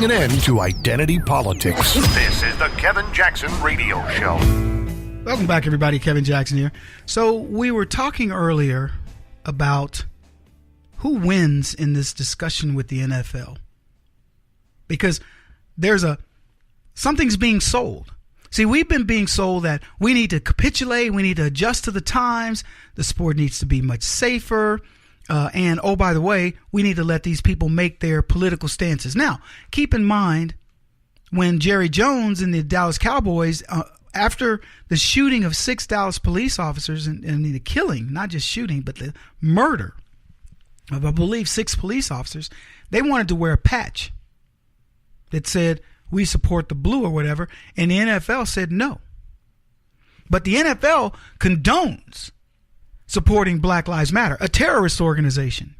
putting an end to identity politics. This is the Kevin Jackson Radio Show. Welcome back, everybody. Kevin Jackson here. So we were talking earlier about who wins in this discussion with the NFL. Because something's being sold. See, we've been being sold that we need to capitulate, we need to adjust to the times, the sport needs to be much safer, and, oh, by the way, we need to let these people make their political stances. Now, keep in mind, when Jerry Jones and the Dallas Cowboys, after the shooting of 6 Dallas police officers and the killing, not just shooting, but the murder of, I believe, 6 police officers, they wanted to wear a patch that said, we support the blue or whatever, and the NFL said no. But the NFL condones supporting Black Lives Matter, a terrorist organization.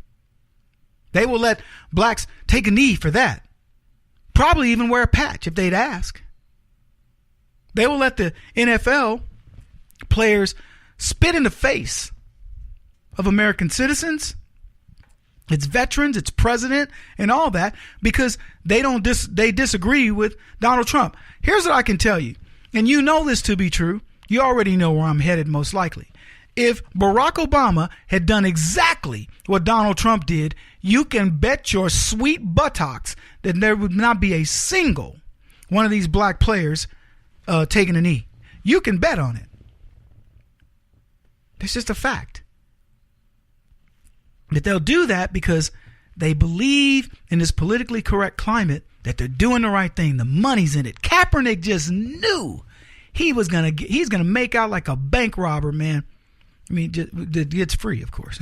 They will let blacks take a knee for that. Probably even wear a patch if they'd ask. They will let the NFL players spit in the face of American citizens, its veterans, its president, and all that, because they disagree with Donald Trump. Here's what I can tell you, and you know this to be true. You already know where I'm headed, most likely. If Barack Obama had done exactly what Donald Trump did, you can bet your sweet buttocks that there would not be a single one of these black players taking a knee. You can bet on it. It's just a fact. But they'll do that because they believe in this politically correct climate that they're doing the right thing. The money's in it. Kaepernick just knew he's gonna make out like a bank robber, man. I mean, it gets free, of course.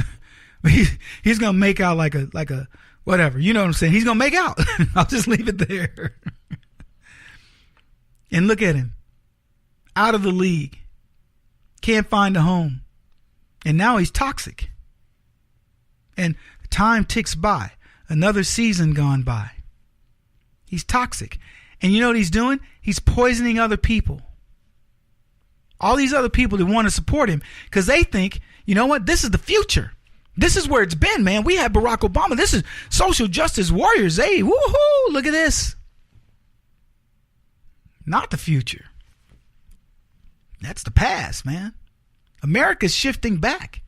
He's gonna make out like a whatever. You know what I'm saying? He's gonna make out. I'll just leave it there. And look at him, out of the league, can't find a home, and now he's toxic. And time ticks by. Another season gone by. He's toxic. And you know what he's doing? He's poisoning other people. All these other people that want to support him because they think, you know what? This is the future. This is where it's been, man. We had Barack Obama. This is social justice warriors. Hey, woohoo, look at this. Not the future. That's the past, man. America's shifting back.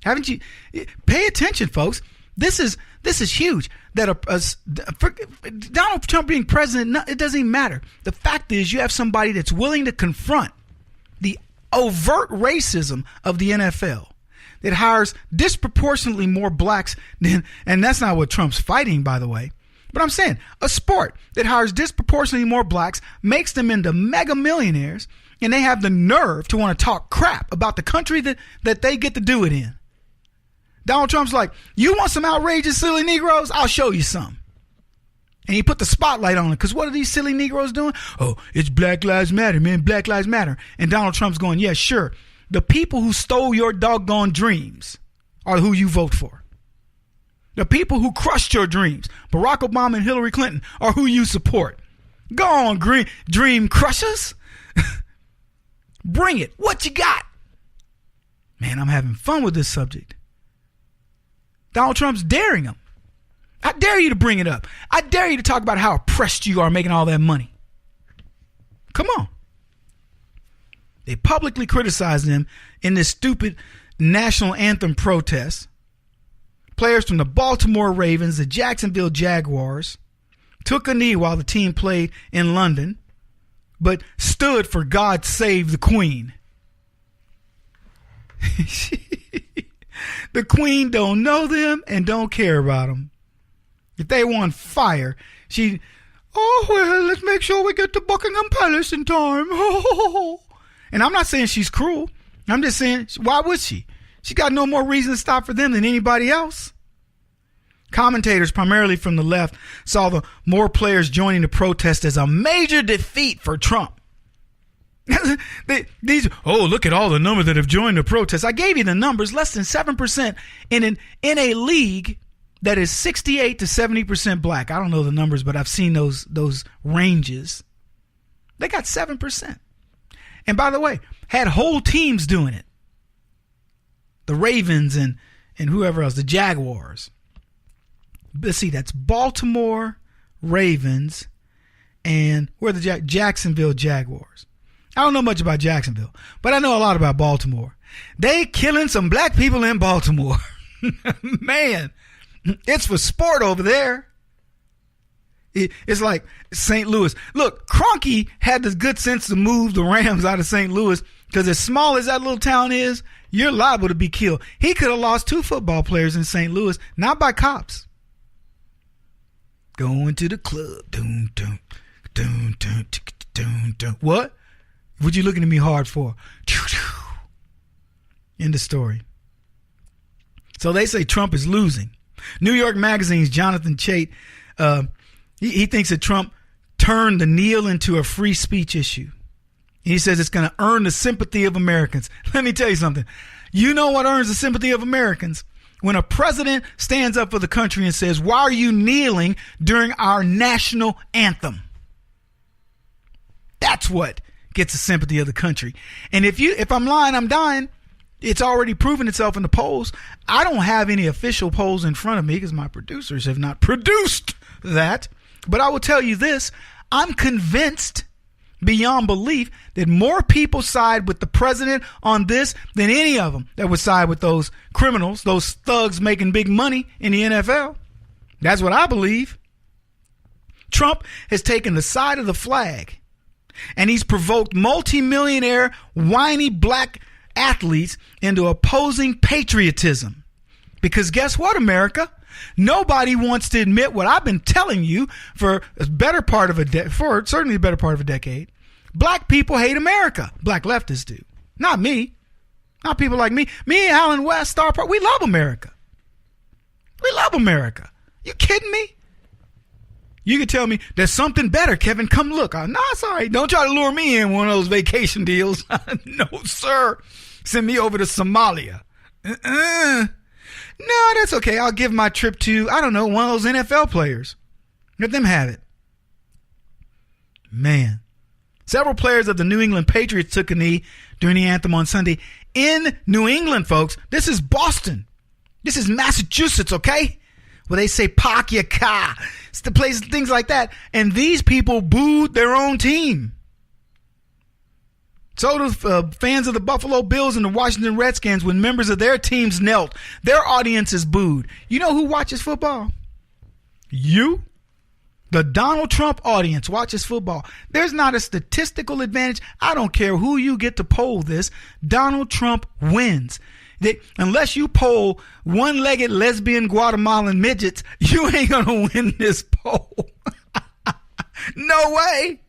Haven't you? Pay attention, folks. This is huge. That Donald Trump being president, it doesn't even matter. The fact is, you have somebody that's willing to confront the overt racism of the NFL, that hires disproportionately more blacks than, and that's not what Trump's fighting, by the way. But I'm saying a sport that hires disproportionately more blacks, makes them into mega millionaires, and they have the nerve to want to talk crap about the country that they get to do it in. Donald Trump's like, you want some outrageous, silly Negroes? I'll show you some. And he put the spotlight on it, because what are these silly Negroes doing? Oh, it's Black Lives Matter, man. Black Lives Matter. And Donald Trump's going, yeah, sure. The people who stole your doggone dreams are who you vote for. The people who crushed your dreams, Barack Obama and Hillary Clinton, are who you support. Go on, dream crushers. Bring it. What you got? Man, I'm having fun with this subject. Donald Trump's daring him. I dare you to bring it up. I dare you to talk about how oppressed you are making all that money. Come on. They publicly criticized him in this stupid national anthem protest. Players from the Baltimore Ravens, the Jacksonville Jaguars, took a knee while the team played in London, but stood for God Save the Queen. The Queen don't know them and don't care about them. If they want fire, let's make sure we get to Buckingham Palace in time. And I'm not saying she's cruel. I'm just saying, why would she? She got no more reason to stop for them than anybody else. Commentators, primarily from the left, saw the more players joining the protest as a major defeat for Trump. Look at all the numbers that have joined the protest. I gave you the numbers, less than 7% in a league that is 68 to 70% black. I don't know the numbers, but I've seen those ranges. They got 7%. And by the way, had whole teams doing it. The Ravens and whoever else, the Jaguars. Let's see, that's Baltimore, Ravens, and where the Jacksonville Jaguars. I don't know much about Jacksonville, but I know a lot about Baltimore. They killing some black people in Baltimore. Man, it's for sport over there. It's like St. Louis. Look, Kroenke had the good sense to move the Rams out of St. Louis because as small as that little town is, you're liable to be killed. He could have lost 2 football players in St. Louis, not by cops. Going to the club. Doom, doom, doom, doom, doom, doom. What? What you looking at me hard for? End of story. So they say Trump is losing. New York Magazine's Jonathan Chait, he thinks that Trump turned the kneel into a free speech issue. He says it's going to earn the sympathy of Americans. Let me tell you something. You know what earns the sympathy of Americans? When a president stands up for the country and says, why are you kneeling during our national anthem? That's what gets the sympathy of the country. And if I'm lying, I'm dying. It's already proven itself in the polls. I don't have any official polls in front of me because my producers have not produced that. But I will tell you this. I'm convinced beyond belief that more people side with the president on this than any of them that would side with those criminals, those thugs making big money in the NFL. That's what I believe. Trump has taken the side of the flag, and he's provoked multimillionaire, whiny black athletes into opposing patriotism. Because guess what, America? Nobody wants to admit what I've been telling you for a better part of certainly a better part of a decade. Black people hate America. Black leftists do. Not me. Not people like me. Me and Alan West, Star Park, we love America. We love America. You kidding me? You can tell me there's something better, Kevin. Come look. No, it's all right. Don't try to lure me in one of those vacation deals. No, sir. Send me over to Somalia. No, that's okay. I'll give my trip to, I don't know, one of those NFL players. Let them have it. Man. Several players of the New England Patriots took a knee during the anthem on Sunday. In New England, folks, this is Boston. This is Massachusetts, okay? Where they say, park your car. It's the place, things like that. And these people booed their own team. So do fans of the Buffalo Bills and the Washington Redskins when members of their teams knelt. Their audiences booed. You know who watches football? You? The Donald Trump audience watches football. There's not a statistical advantage. I don't care who you get to poll this. Donald Trump wins. Unless you poll one-legged lesbian Guatemalan midgets, you ain't going to win this poll. No way.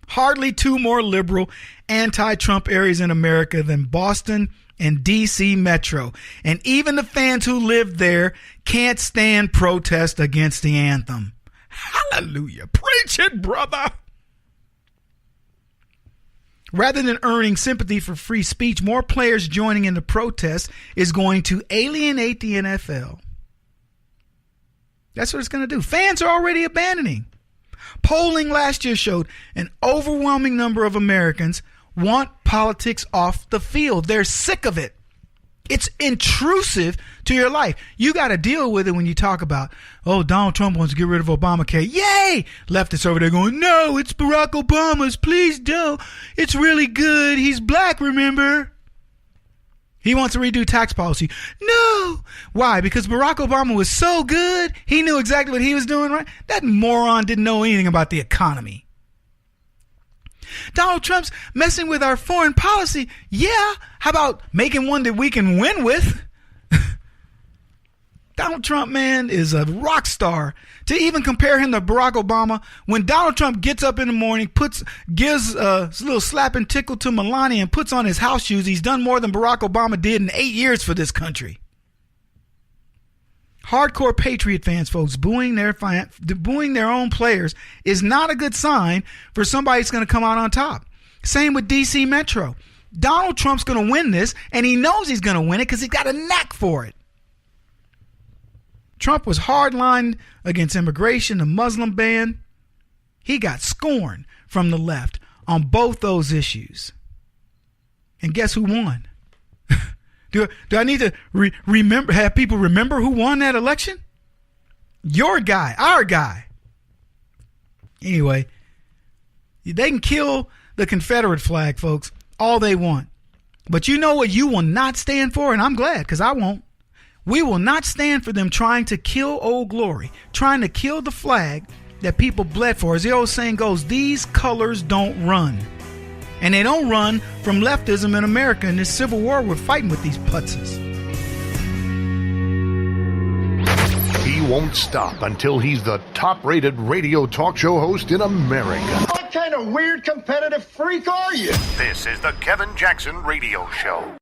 Hardly 2 more liberal anti-Trump areas in America than Boston and D.C. Metro. And even the fans who live there can't stand protest against the anthem. Hallelujah. Preach it, brother. Rather than earning sympathy for free speech, more players joining in the protest is going to alienate the NFL. That's what it's going to do. Fans are already abandoning. Polling last year showed an overwhelming number of Americans want politics off the field. They're sick of it. It's intrusive to your life. You got to deal with it when you talk about, oh, Donald Trump wants to get rid of Obamacare. Yay! Leftists over there going, no, it's Barack Obama's. Please don't. It's really good. He's black, remember? He wants to redo tax policy. No. Why? Because Barack Obama was so good. He knew exactly what he was doing, right? That moron didn't know anything about the economy. Donald Trump's messing with our foreign policy. Yeah. How about making one that we can win with? Donald Trump, man, is a rock star. To even compare him to Barack Obama, when Donald Trump gets up in the morning, gives a little slap and tickle to Melania and puts on his house shoes, he's done more than Barack Obama did in 8 years for this country. Hardcore Patriot fans, folks, booing their own players is not a good sign for somebody that's going to come out on top. Same with D.C. Metro. Donald Trump's going to win this, and he knows he's going to win it because he's got a knack for it. Trump was hardline against immigration, the Muslim ban. He got scorn from the left on both those issues. And guess who won? Do I need to remember? Have people remember who won that election? Your guy, our guy. Anyway, they can kill the Confederate flag, folks, all they want. But you know what you will not stand for? And I'm glad, because I won't. We will not stand for them trying to kill Old Glory, trying to kill the flag that people bled for. As the old saying goes, these colors don't run. And they don't run from leftism in America. In this Civil War, we're fighting with these putzes. He won't stop until he's the top-rated radio talk show host in America. What kind of weird competitive freak are you? This is the Kevin Jackson Radio Show.